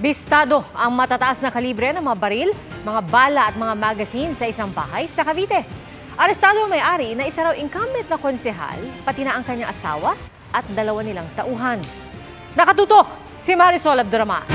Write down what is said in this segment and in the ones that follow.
Bistado ang matataas na kalibre ng mga baril, mga bala at mga magazine sa isang bahay sa Cavite. Arestado ang may-ari na isa raw incumbent na konsehal, pati na ang kanyang asawa at dalawa nilang tauhan. Nakatutok si Marisol Abduraman.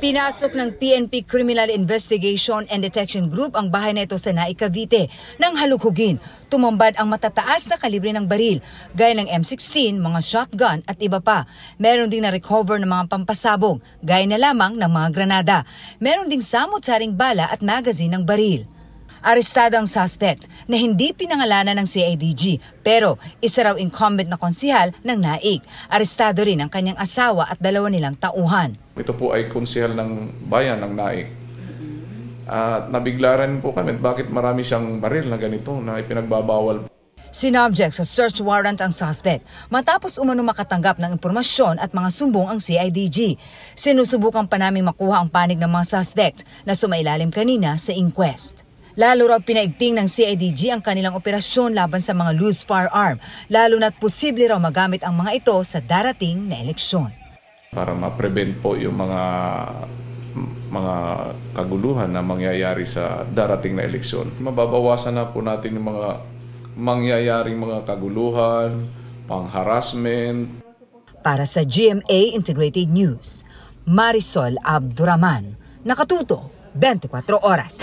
Pinasok ng PNP Criminal Investigation and Detection Group ang bahay na ito sa Naik, Cavite. Nang halughugin, tumambad ang matataas na kalibre ng baril, gaya ng M16, mga shotgun at iba pa. Meron ding na-recover ng mga pampasabog, gaya na lamang ng mga granada. Meron ding samot-saring bala at magazine ng baril. Arestado ang suspect na hindi pinangalanan ng CIDG pero isa raw incumbent na konsehal ng Naik. Arestado rin ang kanyang asawa at dalawa nilang tauhan. Ito po ay konsehal ng bayan ng Naik. At nabiglaran po kami bakit marami siyang baril na ganito na ipinagbabawal. Sinobject sa search warrant ang suspect matapos umano makatanggap ng impormasyon at mga sumbong ang CIDG. Sinusubukan pa naming makuha ang panig ng mga suspect na sumailalim kanina sa inquest. Lalo raw pinaigting ng CIDG ang kanilang operasyon laban sa mga loose firearm, lalo na't posible raw magamit ang mga ito sa darating na eleksyon. Para ma-prevent po yung mga kaguluhan na mangyayari sa darating na eleksyon. Mababawasan na po natin yung mga mangyayaring mga kaguluhan, pang-harassment. Para sa GMA Integrated News, Marisol Abduraman, nakatuto 24 oras.